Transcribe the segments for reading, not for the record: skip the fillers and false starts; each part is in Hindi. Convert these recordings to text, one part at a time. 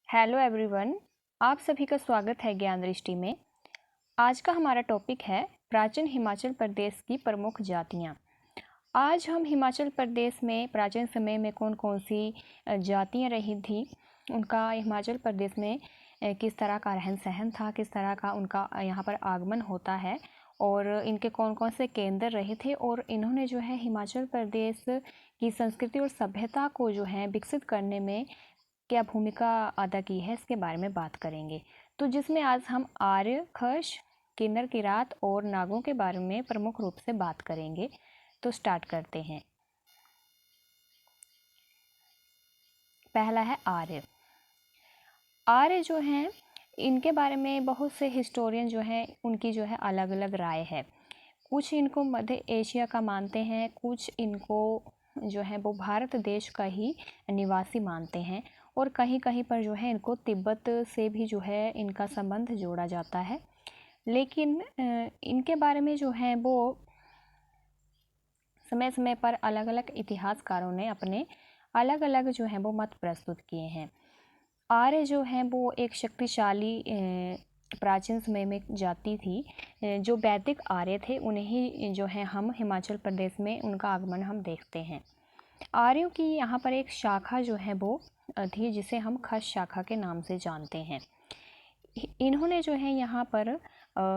हेलो एवरीवन, आप सभी का स्वागत है ज्ञान दृष्टि में। आज का हमारा टॉपिक है प्राचीन हिमाचल प्रदेश की प्रमुख जातियाँ। आज हम हिमाचल प्रदेश में प्राचीन समय में कौन कौन सी जातियाँ रही थी, उनका हिमाचल प्रदेश में किस तरह का रहन सहन था, किस तरह का उनका यहाँ पर आगमन होता है और इनके कौन कौन से केंद्र रहे थे और इन्होंने जो है हिमाचल प्रदेश की संस्कृति और सभ्यता को जो है विकसित करने में क्या भूमिका अदा की है, इसके बारे में बात करेंगे। तो जिसमें आज हम आर्य, खश, किन्नर, किरात और नागों के बारे में प्रमुख रूप से बात करेंगे। तो स्टार्ट करते हैं। पहला है आर्य। आर्य जो हैं, इनके बारे में बहुत से हिस्टोरियन जो हैं उनकी जो है अलग अलग राय है। कुछ इनको मध्य एशिया का मानते हैं, कुछ इनको जो है वो भारत देश का ही निवासी मानते हैं और कहीं कहीं पर जो है इनको तिब्बत से भी जो है इनका संबंध जोड़ा जाता है। लेकिन इनके बारे में जो है वो समय समय पर अलग अलग इतिहासकारों ने अपने अलग अलग जो है वो मत प्रस्तुत किए हैं। आर्य जो हैं वो एक शक्तिशाली प्राचीन समय में जाति थी। जो वैदिक आर्य थे उन्हें ही जो है हम हिमाचल प्रदेश में उनका आगमन हम देखते हैं। आर्यों की यहाँ पर एक शाखा जो है वो थी जिसे हम खश शाखा के नाम से जानते हैं। इन्होंने जो है यहाँ पर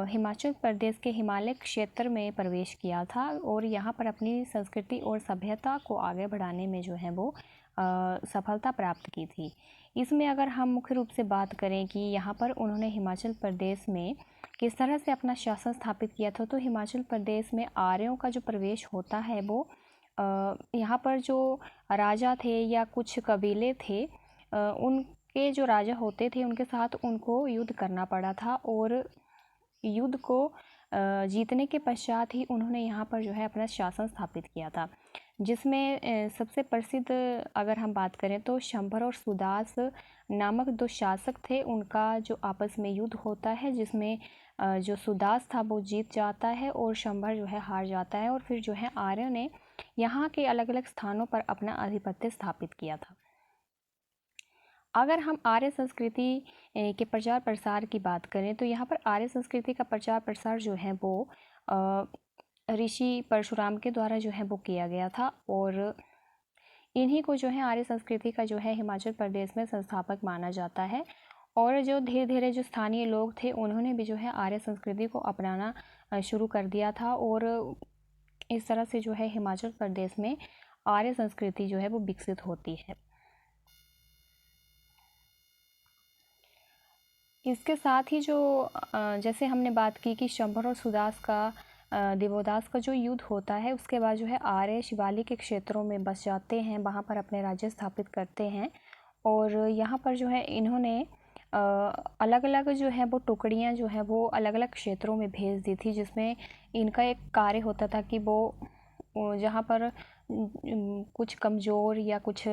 हिमाचल प्रदेश के हिमालय क्षेत्र में प्रवेश किया था और यहाँ पर अपनी संस्कृति और सभ्यता को आगे बढ़ाने में जो है वो सफलता प्राप्त की थी। इसमें अगर हम मुख्य रूप से बात करें कि यहाँ पर उन्होंने हिमाचल प्रदेश में किस तरह से अपना शासन स्थापित किया था, तो हिमाचल प्रदेश में आर्यों का जो प्रवेश होता है वो यहाँ पर जो राजा थे या कुछ कबीले थे, उनके जो राजा होते थे उनके साथ उनको युद्ध करना पड़ा था और युद्ध को जीतने के पश्चात ही उन्होंने यहाँ पर जो है अपना शासन स्थापित किया था। जिसमें सबसे प्रसिद्ध अगर हम बात करें तो शंबर और सुदास नामक दो शासक थे। उनका जो आपस में युद्ध होता है जिसमें जो सुदास था वो जीत जाता है और शंबर जो है हार जाता है और फिर जो है आर्य ने यहाँ के अलग अलग स्थानों पर अपना आधिपत्य स्थापित किया था। अगर हम आर्य संस्कृति के प्रचार प्रसार की बात करें तो यहाँ पर आर्य संस्कृति का प्रचार प्रसार जो है वो ऋषि परशुराम के द्वारा जो है वो किया गया था और इन्हीं को जो है आर्य संस्कृति का जो है हिमाचल प्रदेश में संस्थापक माना जाता है। और जो धीरे धीरे जो स्थानीय लोग थे उन्होंने भी जो है आर्य संस्कृति को अपनाना शुरू कर दिया था और इस तरह से जो है हिमाचल प्रदेश में आर्य संस्कृति जो है वो विकसित होती है। इसके साथ ही जो जैसे हमने बात की कि शंबर और सुदास का दिवोदास का जो युद्ध होता है उसके बाद जो है आर्य शिवालिक के क्षेत्रों में बस जाते हैं, वहाँ पर अपने राज्य स्थापित करते हैं और यहाँ पर जो है इन्होंने अलग अलग जो है वो टुकड़ियाँ जो है वो अलग अलग क्षेत्रों में भेज दी थी, जिसमें इनका एक कार्य होता था कि वो जहाँ पर कुछ कमज़ोर या कुछ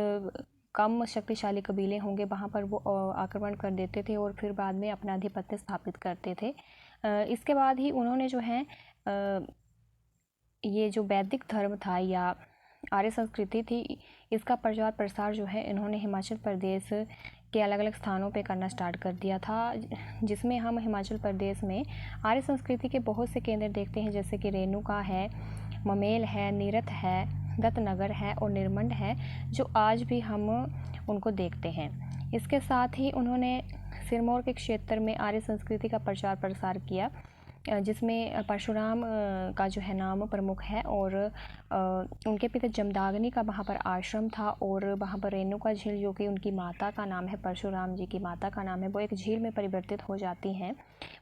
कम शक्तिशाली कबीले होंगे वहाँ पर वो आक्रमण कर देते थे और फिर बाद में अपना आधिपत्य स्थापित करते थे। इसके बाद ही उन्होंने जो है ये जो वैदिक धर्म था या आर्य संस्कृति थी, इसका प्रचार प्रसार जो है इन्होंने हिमाचल प्रदेश के अलग अलग स्थानों पे करना स्टार्ट कर दिया था, जिसमें हम हिमाचल प्रदेश में आर्य संस्कृति के बहुत से केंद्र देखते हैं, जैसे कि रेणुका है, ममेल है, नीरथ है, दत्तनगर है और निरमंड है, जो आज भी हम उनको देखते हैं। इसके साथ ही उन्होंने सिरमौर के क्षेत्र में आर्य संस्कृति का प्रचार प्रसार किया, जिसमें परशुराम का जो है नाम प्रमुख है और उनके पिता जमदाग्नि का वहाँ पर आश्रम था और वहाँ पर रेणुका झील जो कि उनकी माता का नाम है, परशुराम जी की माता का नाम है, वो एक झील में परिवर्तित हो जाती हैं।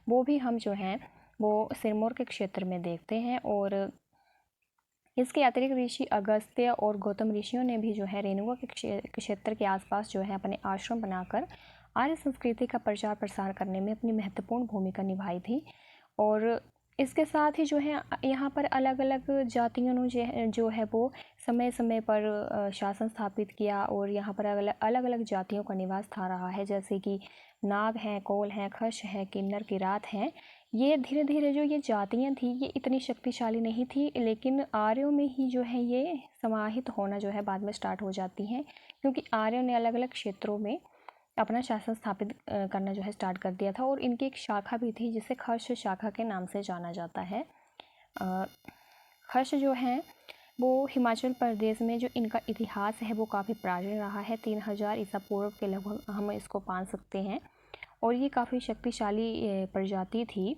वो भी हम जो हैं वो सिरमौर के क्षेत्र में देखते हैं और इसके अतिरिक्त ऋषि अगस्त्य और गौतम ऋषियों ने भी जो है रेणुका के क्षेत्र के आसपास जो है अपने आश्रम बनाकर आर्य संस्कृति का प्रचार प्रसार करने में अपनी महत्वपूर्ण भूमिका निभाई थी। और इसके साथ ही जो है यहाँ पर अलग अलग जातियों ने जो है वो समय समय पर शासन स्थापित किया और यहाँ पर अलग अलग जातियों का निवास था रहा है, जैसे कि नाग हैं, कोल हैं, खश हैं, किन्नर, किरात हैं। ये धीरे धीरे जो ये जातियाँ थी ये इतनी शक्तिशाली नहीं थी, लेकिन आर्यों में ही जो है ये समाहित होना जो है बाद में स्टार्ट हो जाती हैं, क्योंकि आर्यों ने अलग अलग क्षेत्रों में अपना शासन स्थापित करना जो है स्टार्ट कर दिया था। और इनकी एक शाखा भी थी जिसे खश शाखा के नाम से जाना जाता है। खश जो हैं वो हिमाचल प्रदेश में जो इनका इतिहास है वो काफ़ी प्राचीन रहा है। 3000 ईसा पूर्व के लगभग हम इसको मान सकते हैं। और ये काफ़ी शक्तिशाली प्रजाति थी।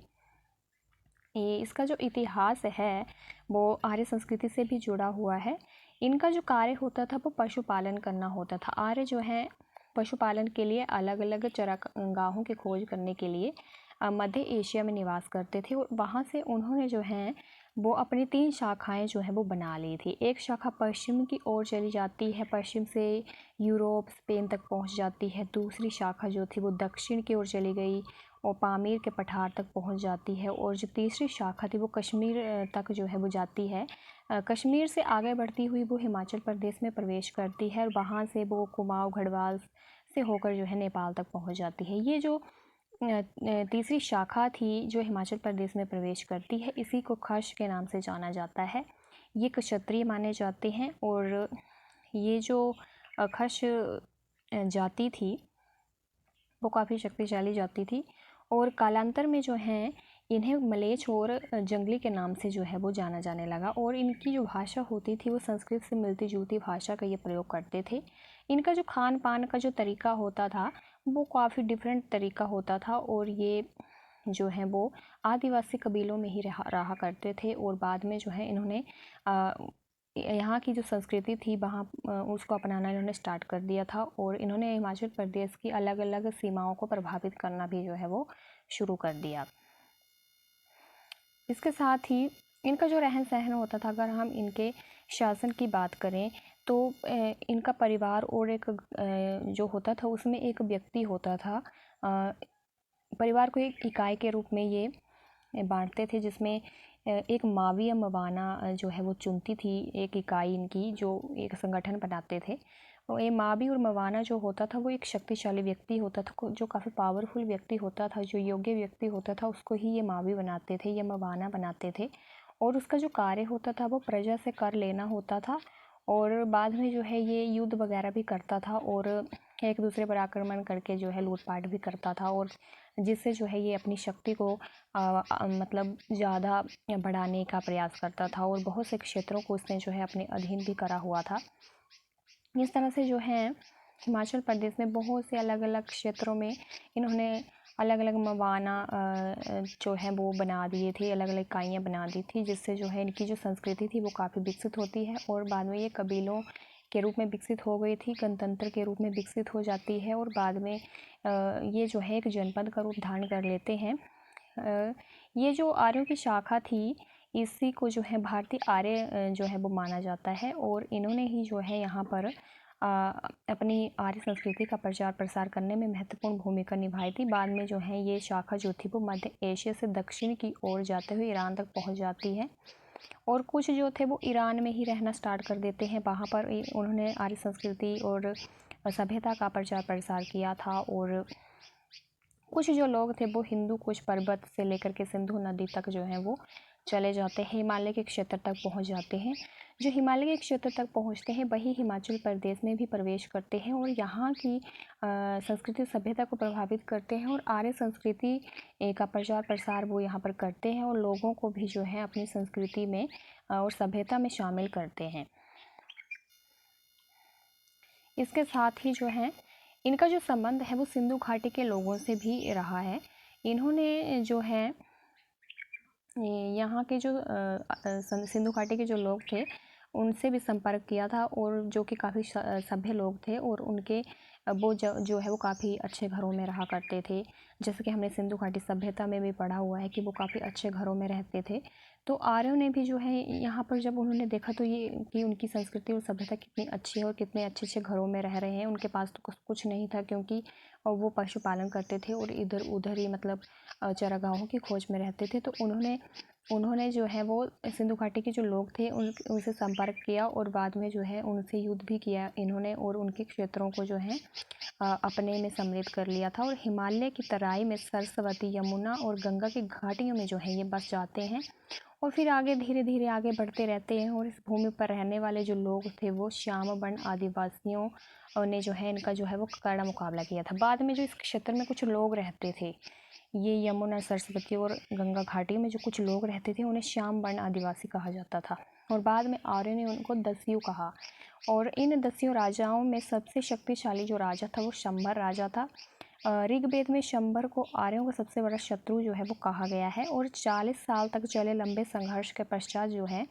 इसका जो इतिहास है वो आर्य संस्कृति से भी जुड़ा हुआ है। इनका जो कार्य होता था वो पशुपालन करना होता था। आर्य जो है पशुपालन के लिए अलग अलग चरागाहों की खोज करने के लिए मध्य एशिया में निवास करते थे। और वहाँ से उन्होंने जो है वो अपनी 3 शाखाएं जो है वो बना ली थी। एक शाखा पश्चिम की ओर चली जाती है, पश्चिम से यूरोप स्पेन तक पहुँच जाती है। दूसरी शाखा जो थी वो दक्षिण की ओर चली गई और पामीर के पठार तक पहुंच जाती है। और जो तीसरी शाखा थी वो कश्मीर तक जो है वो जाती है। कश्मीर से आगे बढ़ती हुई वो हिमाचल प्रदेश में प्रवेश करती है और वहाँ से वो कुमाऊं गढ़वाल से होकर जो है नेपाल तक पहुंच जाती है। ये जो तीसरी शाखा थी जो हिमाचल प्रदेश में प्रवेश करती है, इसी को खश के नाम से जाना जाता है। ये क्षत्रिय माने जाते हैं। और ये जो खश जाति थी वो काफ़ी शक्तिशाली जाति थी। और कालांतर में जो है इन्हें मलेच्छ और जंगली के नाम से जो है वो जाना जाने लगा। और इनकी जो भाषा होती थी वो संस्कृत से मिलती जुलती भाषा का ये प्रयोग करते थे। इनका जो खान पान का जो तरीका होता था वो काफ़ी डिफरेंट तरीका होता था। और ये जो है वो आदिवासी कबीलों में ही रहा करते थे। और बाद में जो है इन्होंने यहाँ की जो संस्कृति थी वहाँ उसको अपनाना इन्होंने स्टार्ट कर दिया था। और इन्होंने हिमाचल प्रदेश की अलग अलग सीमाओं को प्रभावित करना भी जो है वो शुरू कर दिया। इसके साथ ही इनका जो रहन सहन होता था, अगर हम इनके शासन की बात करें तो इनका परिवार और एक जो होता था उसमें एक व्यक्ति होता था। परिवार को एक इकाई के रूप में ये बांटते थे, जिसमें एक मावी या मवाना जो है वो चुनती थी एक इकाई इनकी, जो एक संगठन बनाते थे। और ये मावी और मवाना जो होता था वो एक शक्तिशाली व्यक्ति होता था, जो काफ़ी पावरफुल व्यक्ति होता था, जो योग्य व्यक्ति होता था उसको ही ये मावी बनाते थे या मवाना बनाते थे। और उसका जो कार्य होता था वो प्रजा से कर लेना होता था। और बाद में जो है ये युद्ध वगैरह भी करता था और एक दूसरे पर आक्रमण करके जो है लूटपाट भी करता था। और जिससे जो है ये अपनी शक्ति को मतलब ज़्यादा बढ़ाने का प्रयास करता था। और बहुत से क्षेत्रों को उसने जो है अपने अधीन भी करा हुआ था। इस तरह से जो है हिमाचल प्रदेश में बहुत से अलग अलग क्षेत्रों में इन्होंने अलग अलग मवाना जो है वो बना दिए थे, अलग अलग इकाइयाँ बना दी थी, जिससे जो है इनकी जो संस्कृति थी वो काफ़ी विकसित होती है। और बाद में ये कबीलों के रूप में विकसित हो गई थी, गणतंत्र के रूप में विकसित हो जाती है। और बाद में ये जो है एक जनपद का रूप धारण कर लेते हैं। ये जो आर्यों की शाखा थी इसी को जो है भारतीय आर्य जो है वो माना जाता है। और इन्होंने ही जो है यहाँ पर अपनी आर्य संस्कृति का प्रचार प्रसार करने में महत्वपूर्ण भूमिका निभाई थी। बाद में जो है ये शाखा जो थी वो मध्य एशिया से दक्षिण की ओर जाते हुए ईरान तक पहुँच जाती है। और कुछ जो थे वो ईरान में ही रहना स्टार्ट कर देते हैं। वहाँ पर उन्होंने आर्य संस्कृति और सभ्यता का प्रचार प्रसार किया था। और कुछ जो लोग थे वो हिंदू कुछ पर्वत से लेकर के सिंधु नदी तक जो है वो चले जाते हैं, हिमालय के क्षेत्र तक पहुंच जाते हैं। जो हिमालय के क्षेत्र तक पहुंचते हैं वही हिमाचल प्रदेश में भी प्रवेश करते हैं और यहाँ की संस्कृति सभ्यता को प्रभावित करते हैं। और आर्य संस्कृति का प्रचार प्रसार वो यहाँ पर करते हैं और लोगों को भी जो है अपनी संस्कृति में और सभ्यता में शामिल करते हैं। इसके साथ ही जो है इनका जो संबंध है वो सिंधु घाटी के लोगों से भी रहा है। इन्होंने जो है यहाँ के जो सिंधु घाटी के जो लोग थे उनसे भी संपर्क किया था और जो कि काफ़ी सभ्य लोग थे और उनके वो जो है वो काफ़ी अच्छे घरों में रहा करते थे। जैसे कि हमने सिंधु घाटी सभ्यता में भी पढ़ा हुआ है कि वो काफ़ी अच्छे घरों में रहते थे। तो आर्यों ने भी जो है यहाँ पर जब उन्होंने देखा तो ये कि उनकी संस्कृति और सभ्यता कितनी अच्छी है और कितने अच्छे अच्छे घरों में रह रहे हैं। उनके पास तो कुछ नहीं था क्योंकि वो पशुपालन करते थे और इधर उधर ही मतलब चरागाहों की खोज में रहते थे। तो उन्होंने जो है वो सिंधु घाटी के जो लोग थे उनसे संपर्क किया और बाद में जो है उनसे युद्ध भी किया इन्होंने और उनके क्षेत्रों को जो है अपने में सम्मिलित कर लिया था। और हिमालय की तराई में सरस्वती, यमुना और गंगा की घाटियों में जो है ये बस जाते हैं और फिर आगे धीरे धीरे आगे बढ़ते रहते हैं और इस भूमि पर रहने वाले जो लोग थे वो श्याम बन आदिवासियों ने जो है इनका जो है वो कड़ा मुकाबला किया था। बाद में जो इस क्षेत्र में कुछ लोग रहते थे, ये यमुना, सरस्वती और गंगा घाटी में जो कुछ लोग रहते थे उन्हें श्याम बन आदिवासी कहा जाता था। और बाद में आर्यों ने उनको दस्यु कहा। और इन दस्यु राजाओं में सबसे शक्तिशाली जो राजा था वो शंबर राजा था। ऋग्वेद में शंबर को आर्यों का सबसे बड़ा शत्रु जो है वो कहा गया है। और 40 साल तक चले लंबे संघर्ष के पश्चात जो है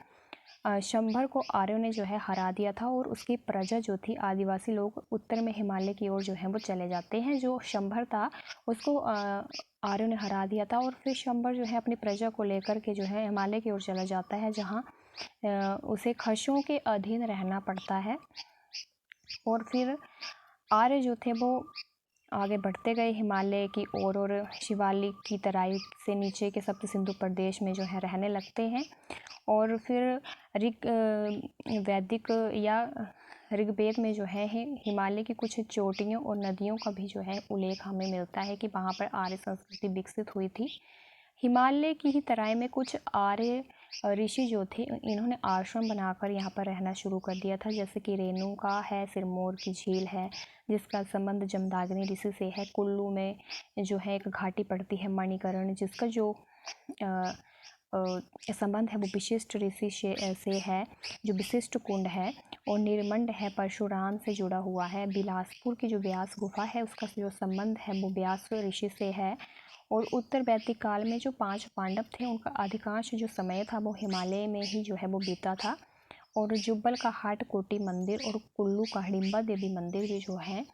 शंबर को आर्यों ने जो है हरा दिया था। और उसकी प्रजा जो थी, आदिवासी लोग उत्तर में हिमालय की ओर जो है वो चले जाते हैं। जो शंबर था उसको आर्यों ने हरा दिया था और फिर शंबर जो है अपनी प्रजा को लेकर के जो है हिमालय की ओर चला जाता है, जहाँ उसे खशों के अधीन रहना पड़ता है। और फिर आर्य जो थे वो आगे बढ़ते गए हिमालय की ओर और शिवालिक की तराई से नीचे के सप्त सिंधु प्रदेश में जो है रहने लगते हैं। और फिर वैदिक या ऋग्वेद में जो है हिमालय की कुछ चोटियों और नदियों का भी जो है उल्लेख हमें मिलता है कि वहाँ पर आर्य संस्कृति विकसित हुई थी। हिमालय की ही तराई में कुछ आर्य ऋषि जो थे इन्होंने आश्रम बनाकर यहाँ पर रहना शुरू कर दिया था, जैसे कि रेणुका है, सिरमौर की झील है जिसका संबंध जमदाग्नि ऋषि से है। कुल्लू में जो है एक घाटी पड़ती है मणिकर्ण, जिसका जो संबंध है वो विशिष्ट ऋषि से है, जो विशिष्ट कुंड है। और निर्मंड है, परशुराम से जुड़ा हुआ है। बिलासपुर की जो व्यास गुफा है उसका जो संबंध है वो व्यास ऋषि से है। और उत्तर वैदिक काल में जो 5 पांडव थे उनका अधिकांश जो समय था वो हिमालय में ही जो है वो बीता था। और जुब्बल का हाट कोटी मंदिर और कुल्लू का हिडिंबा देवी मंदिर भी जो है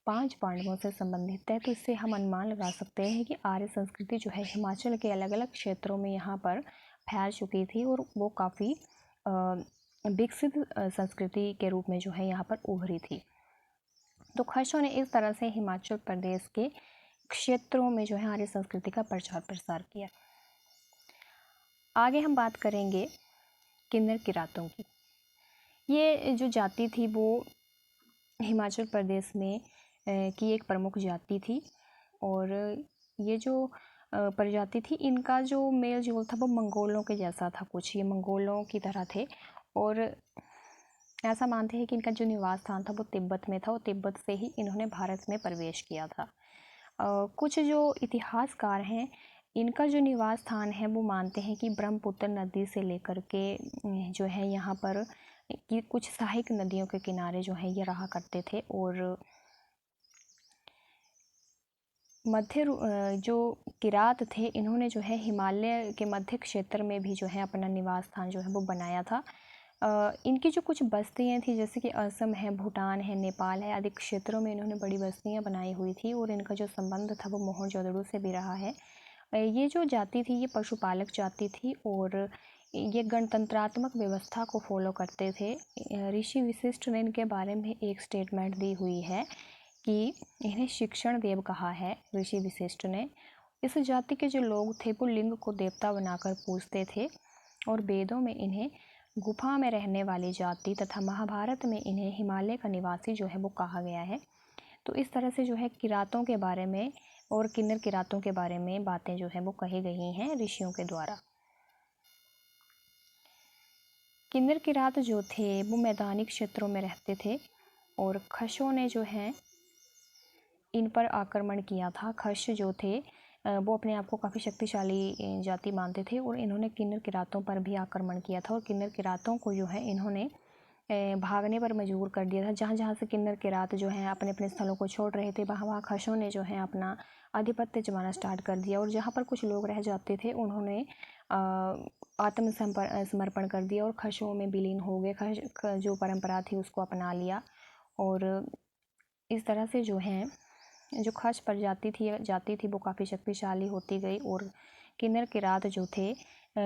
5 पांडवों से संबंधित है। तो इससे हम अनुमान लगा सकते हैं कि आर्य संस्कृति जो है हिमाचल के अलग अलग क्षेत्रों में यहाँ पर फैल चुकी थी और वो काफ़ी विकसित संस्कृति के रूप में जो है यहाँ पर उभरी थी। तो खशों ने इस तरह से हिमाचल प्रदेश के क्षेत्रों में जो है आर्य संस्कृति का प्रचार प्रसार किया। आगे हम बात करेंगे किन्नर किरातों की। ये जो जाति थी वो हिमाचल प्रदेश में की एक प्रमुख जाति थी। और ये जो प्रजाति थी इनका जो मेल जोल था वो मंगोलों के जैसा था, कुछ ये मंगोलों की तरह थे। और ऐसा मानते हैं कि इनका जो निवास स्थान था वो तिब्बत में था और तिब्बत से ही इन्होंने भारत में प्रवेश किया था। कुछ जो इतिहासकार हैं इनका जो निवास स्थान है वो मानते हैं कि ब्रह्मपुत्र नदी से लेकर के जो है यहाँ पर कि कुछ सहायक नदियों के किनारे जो है ये रहा करते थे। और मध्य जो किरात थे इन्होंने जो है हिमालय के मध्य क्षेत्र में भी जो है अपना निवास स्थान जो है वो बनाया था। इनकी जो कुछ बस्तियाँ थी जैसे कि असम है, भूटान है, नेपाल है आदि क्षेत्रों में इन्होंने बड़ी बस्तियाँ बनाई हुई थी। और इनका जो संबंध था वो मोहनजोदड़ो से भी रहा है। ये जो जाति थी ये पशुपालक जाति थी और ये गणतंत्रात्मक व्यवस्था को फॉलो करते थे। ऋषि वशिष्ठ ने इनके बारे में एक स्टेटमेंट दी हुई है कि इन्हें शिक्षण देव कहा है ऋषि वशिष्ठ ने। इस जाति के जो लोग थे वो लिंग को देवता बनाकर पूजते थे और वेदों में इन्हें गुफा में रहने वाली जाति तथा महाभारत में इन्हें हिमालय का निवासी जो है वो कहा गया है। तो इस तरह से जो है किरातों के बारे में और किन्नर किरातों के बारे में बातें जो है वो कही गई हैं ऋषियों के द्वारा। किन्नर किरात जो थे वो मैदानी क्षेत्रों में रहते थे और खशों ने जो है इन पर आक्रमण किया था। खश जो थे वो अपने आप को काफ़ी शक्तिशाली जाति मानते थे और इन्होंने किन्नर किरातों पर भी आक्रमण किया था। और किन्नर किरातों को जो है इन्होंने भागने पर मजबूर कर दिया था। जहाँ जहाँ से किन्नर किरात जो हैं अपने अपने स्थलों को छोड़ रहे थे वहाँ वहाँ खशों ने जो है अपना आधिपत्य जमाना स्टार्ट कर दिया। और जहाँ पर कुछ लोग रह जाते थे उन्होंने समर्पण कर दिया और खशों में विलीन हो गए। खश जो परंपरा थी उसको अपना लिया। और इस तरह से जो है जो खश प्रजाति जाति थी वो काफ़ी शक्तिशाली होती गई। और किन्नर किरात जो थे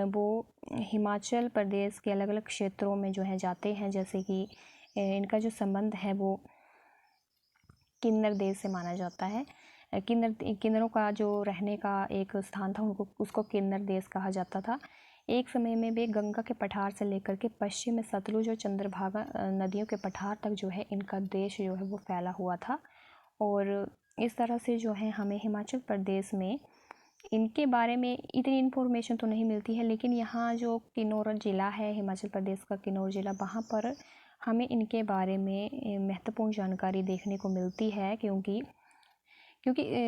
वो हिमाचल प्रदेश के अलग अलग क्षेत्रों में जो है जाते हैं। जैसे कि इनका जो संबंध है वो किन्नर देश से माना जाता है। किन्नरों का जो रहने का एक स्थान था उसको किन्नर देश कहा जाता था। एक समय में वे गंगा के पठार से लेकर के पश्चिम में सतलुज और चंद्रभागा नदियों के पठार तक जो है इनका देश जो है वो फैला हुआ था। और इस तरह से जो है हमें हिमाचल प्रदेश में इनके बारे में इतनी इन्फॉर्मेशन तो नहीं मिलती है, लेकिन यहाँ जो किन्नौर ज़िला है, हिमाचल प्रदेश का किन्नौर ज़िला, वहाँ पर हमें इनके बारे में महत्वपूर्ण जानकारी देखने को मिलती है, क्योंकि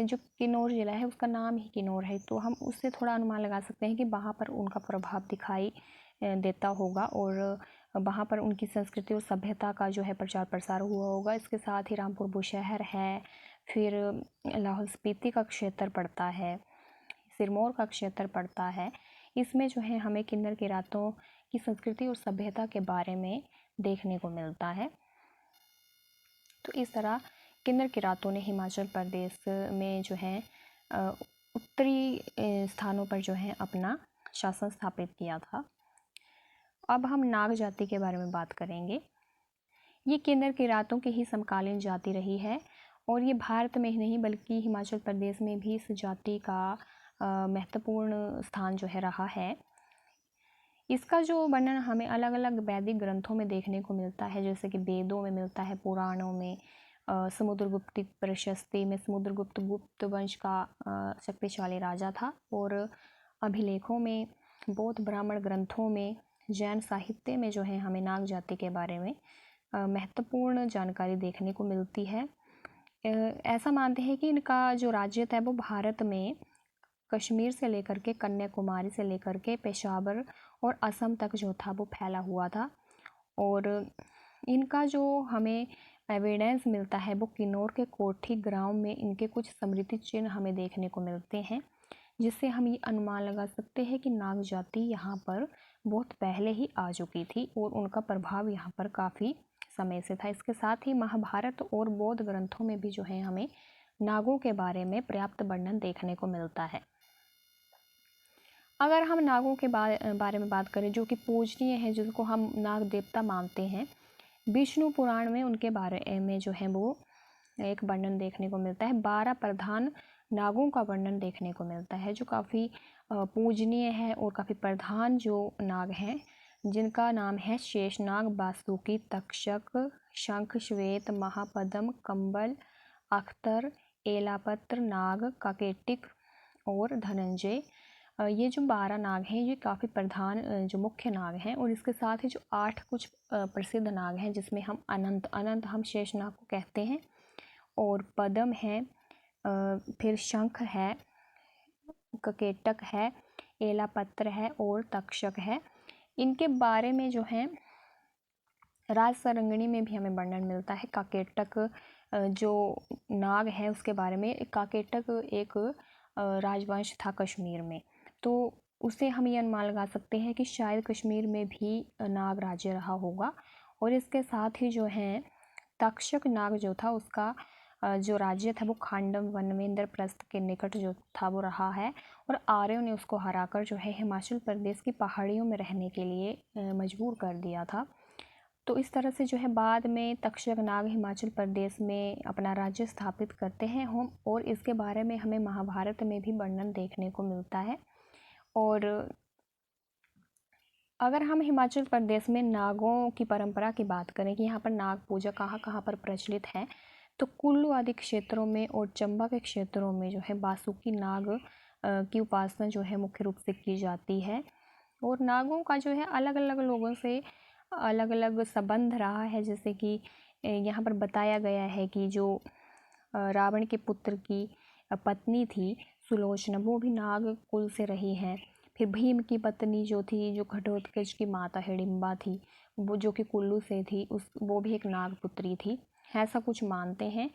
जो किन्नौर ज़िला है उसका नाम ही किन्नौर है, तो हम उससे थोड़ा अनुमान लगा सकते हैं कि वहाँ पर उनका प्रभाव दिखाई देता होगा और वहाँ पर उनकी संस्कृति और सभ्यता का जो है प्रचार प्रसार हुआ होगा। इसके साथ ही रामपुर बुशहर है, फिर लाहौल स्पीति का क्षेत्र पड़ता है, सिरमौर का क्षेत्र पड़ता है। इसमें जो है हमें किन्नर किरातों की संस्कृति और सभ्यता के बारे में देखने को मिलता है। तो इस तरह किन्नर किरातों ने हिमाचल प्रदेश में जो है उत्तरी स्थानों पर जो है अपना शासन स्थापित किया था। अब हम नाग जाति के बारे में बात करेंगे। ये किन्नर किरातों की ही समकालीन जाति रही है और ये भारत में ही नहीं बल्कि हिमाचल प्रदेश में भी इस जाति का महत्वपूर्ण स्थान जो है रहा है। इसका जो वर्णन हमें अलग अलग वैदिक ग्रंथों में देखने को मिलता है, जैसे कि वेदों में मिलता है, पुराणों में, समुद्रगुप्त प्रशस्ति में समुद्रगुप्त गुप्त वंश का शक्तिशाली राजा था और अभिलेखों में, बौद्ध ब्राह्मण ग्रंथों में, जैन साहित्य में जो है हमें नाग जाति के बारे में महत्वपूर्ण जानकारी देखने को मिलती है। ऐसा मानते हैं कि इनका जो राज्य था वो भारत में कश्मीर से लेकर के कन्याकुमारी से लेकर के पेशावर और असम तक जो था वो फैला हुआ था और इनका जो हमें एविडेंस मिलता है वो किन्नौर के कोठी ग्राम में इनके कुछ स्मृति चिन्ह हमें देखने को मिलते हैं, जिससे हम ये अनुमान लगा सकते हैं कि नाग जाति यहाँ पर बहुत पहले ही आ चुकी थी और उनका प्रभाव यहाँ पर काफ़ी समय से था। इसके साथ ही महाभारत और बौद्ध ग्रंथों में भी जो है हमें नागों के बारे में पर्याप्त वर्णन देखने को मिलता है। अगर हम नागों के बारे में बात करें जो कि पूजनीय है, जिनको हम नाग देवता मानते हैं, विष्णु पुराण में उनके बारे में जो है वो एक वर्णन देखने को मिलता है। 12 प्रधान नागों का वर्णन देखने को मिलता है जो काफ़ी पूजनीय है और काफ़ी प्रधान जो नाग हैं, जिनका नाम है शेषनाग, बासुकी, तक्षक, शंख, श्वेत, महापद्म, कंबल, अख्तर, एलापत्र नाग, काकेटिक और धनंजय। ये जो 12 नाग हैं ये काफ़ी प्रधान जो मुख्य नाग हैं और इसके साथ ही जो 8 कुछ प्रसिद्ध नाग हैं, जिसमें हम अनंत हम शेषनाग को कहते हैं और पद्म है, फिर शंख है, ककेटक है, एलापत्र है और तक्षक है। इनके बारे में जो है राज सरंगिणी में भी हमें वर्णन मिलता है। काकेटक जो नाग है उसके बारे में, काकेटक एक राजवंश था कश्मीर में, तो उससे हम ये अनुमान लगा सकते हैं कि शायद कश्मीर में भी नाग राज्य रहा होगा। और इसके साथ ही जो है तक्षक नाग जो था उसका जो राज्य था वो खांडम वन में इंद्रप्रस्थ के निकट जो था वो रहा है और आर्यों ने उसको हराकर जो है हिमाचल प्रदेश की पहाड़ियों में रहने के लिए मजबूर कर दिया था। तो इस तरह से जो है बाद में तक्षक नाग हिमाचल प्रदेश में अपना राज्य स्थापित करते हैं हम, और इसके बारे में हमें महाभारत में भी वर्णन देखने को मिलता है। और अगर हम हिमाचल प्रदेश में नागों की परंपरा की बात करें कि यहाँ पर नाग पूजा कहाँ कहाँ पर प्रचलित है, तो कुल्लू आदि क्षेत्रों में और चंबा के क्षेत्रों में जो है बासुकी नाग की उपासना जो है मुख्य रूप से की जाती है। और नागों का जो है अलग अलग लोगों से अलग अलग संबंध रहा है, जैसे कि यहाँ पर बताया गया है कि जो रावण के पुत्र की पत्नी थी सुलोचना, वो भी नाग कुल से रही हैं। फिर भीम की पत्नी जो थी, जो घटोत्कच की माता हिडिंबा थी, वो जो कि कुल्लू से थी, वो भी एक नाग पुत्री थी, ऐसा कुछ मानते हैं।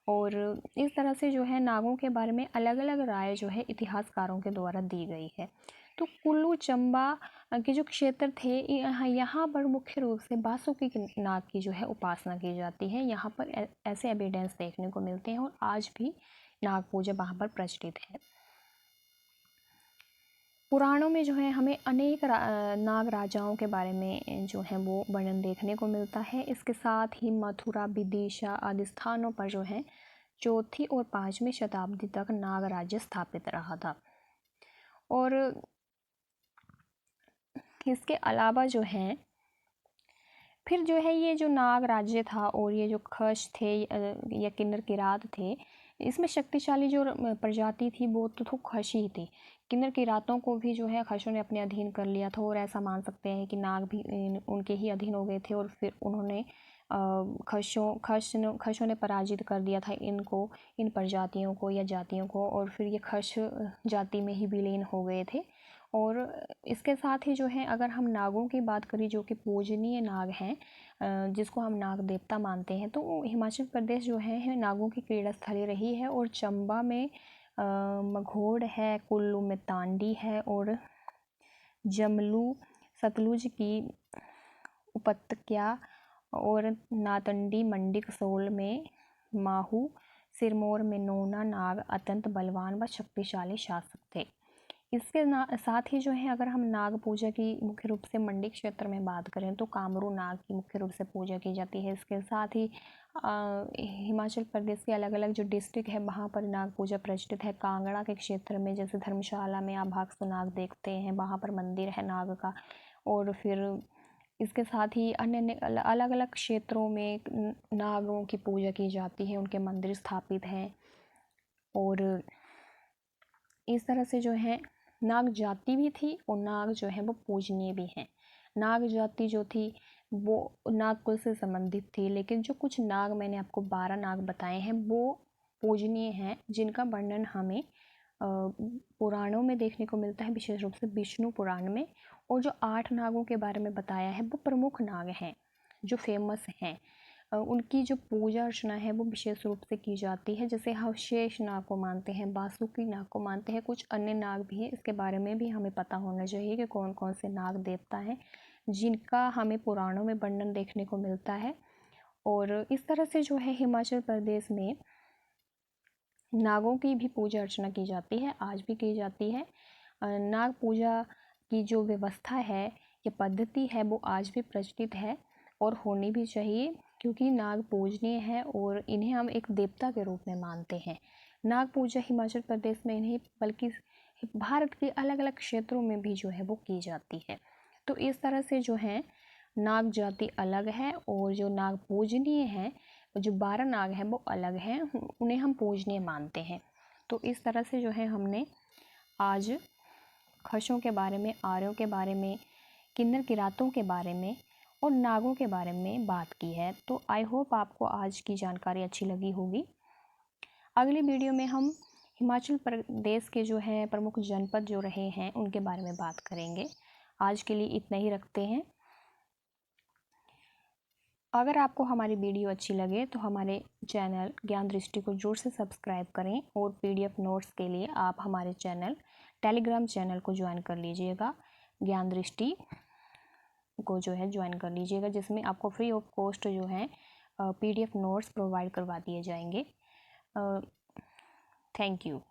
और इस तरह से जो है नागों के बारे में अलग अलग राय जो है इतिहासकारों के द्वारा दी गई है। तो कुल्लू चंबा के जो क्षेत्र थे यहाँ पर मुख्य रूप से बासुकी नाग की जो है उपासना की जाती है। यहाँ पर ऐसे एविडेंस देखने को मिलते हैं और आज भी नाग पूजा वहाँ पर प्रचलित है। पुराणों में जो है हमें अनेक नाग राजाओं के बारे में जो है वो वर्णन देखने को मिलता है। इसके साथ ही मथुरा, विदिशा आदि स्थानों पर जो है 4वीं और 5वीं शताब्दी तक नाग राज्य स्थापित रहा था। और इसके अलावा जो है फिर जो है ये जो नाग राज्य था और ये जो खश थे या किन्नर किरात थे, इसमें शक्तिशाली जो प्रजाति थी वो तो खश ही थी। किन्नर किरातों को भी जो है खशों ने अपने अधीन कर लिया था, और ऐसा मान सकते हैं कि नाग भी उनके ही अधीन हो गए थे, और फिर उन्होंने खशों ने पराजित कर दिया था इनको, इन प्रजातियों को या जातियों को, और फिर ये खश जाति में ही विलीन हो गए थे। और इसके साथ ही जो है अगर हम नागों की बात करें जो कि पूजनीय नाग हैं, जिसको हम नाग देवता मानते हैं, तो हिमाचल प्रदेश जो है नागों की क्रीड़ा स्थली रही है। और चंबा में मघोड़ है, कुल्लू में तांडी है, और जमलू सतलुज की उपत्यका और नातंडी मंडी कसोल में माहू, सिरमौर में नोना नाग अत्यंत बलवान व शक्तिशाली शासक थे। इसके साथ ही जो है अगर हम नाग पूजा की मुख्य रूप से मंडी क्षेत्र में बात करें तो कामरू नाग की मुख्य रूप से पूजा की जाती है। इसके साथ ही हिमाचल प्रदेश के अलग अलग जो डिस्ट्रिक्ट है वहाँ पर नाग पूजा प्रचलित है। कांगड़ा के क्षेत्र में जैसे धर्मशाला में आप भागसू नाग देखते हैं, वहाँ पर मंदिर है नाग का। और फिर इसके साथ ही अन्य अलग अलग क्षेत्रों में नागों की पूजा की जाती है, उनके मंदिर स्थापित हैं। और इस तरह से जो है नाग जाति भी थी और नाग जो है वो पूजनीय भी हैं। नाग जाति जो थी वो नाग कुल से संबंधित थी, लेकिन जो कुछ नाग मैंने आपको 12 नाग बताए हैं वो पूजनीय हैं, जिनका वर्णन हमें पुराणों में देखने को मिलता है, विशेष रूप से विष्णु पुराण में। और जो 8 नागों के बारे में बताया है वो प्रमुख नाग हैं जो फेमस हैं। उनकी जो पूजा अर्चना है वो विशेष रूप से की जाती है। जैसे हम शेष नाग को मानते हैं, बासुकी नाग को मानते हैं, कुछ अन्य नाग भी हैं। इसके बारे में भी हमें पता होना चाहिए कि कौन कौन से नाग देवता हैं जिनका हमें पुराणों में वर्णन देखने को मिलता है। और इस तरह से जो है हिमाचल प्रदेश में नागों की भी पूजा अर्चना की जाती है, आज भी की जाती है। नाग पूजा की जो व्यवस्था है या पद्धति है वो आज भी प्रचलित है और होनी भी चाहिए, क्योंकि नाग पूजनीय है और इन्हें हम एक देवता के रूप में मानते हैं। नाग पूजा हिमाचल प्रदेश में नहीं बल्कि भारत के अलग अलग क्षेत्रों में भी जो है वो की जाती है। तो इस तरह से जो है नाग जाति अलग है और जो नाग पूजनीय हैं, जो 12 नाग हैं वो अलग हैं, उन्हें हम पूजनीय मानते हैं। तो इस तरह से जो है हमने आज खशों के बारे में, आर्यों के बारे में, किन्नर किरातों के बारे में और नागों के बारे में बात की है। तो आई होप आपको आज की जानकारी अच्छी लगी होगी। अगली वीडियो में हम हिमाचल प्रदेश के जो है प्रमुख जनपद जो रहे हैं उनके बारे में बात करेंगे। आज के लिए इतना ही रखते हैं। अगर आपको हमारी वीडियो अच्छी लगे तो हमारे चैनल ज्ञान दृष्टि को जोर से सब्सक्राइब करें, और PDF नोट्स के लिए आप हमारे चैनल टेलीग्राम चैनल को ज्वाइन कर लीजिएगा। ज्ञान दृष्टि को जो है ज्वाइन कर लीजिएगा, जिसमें आपको फ्री ऑफ कॉस्ट जो है PDF नोट्स प्रोवाइड करवा दिए जाएंगे। Thank you.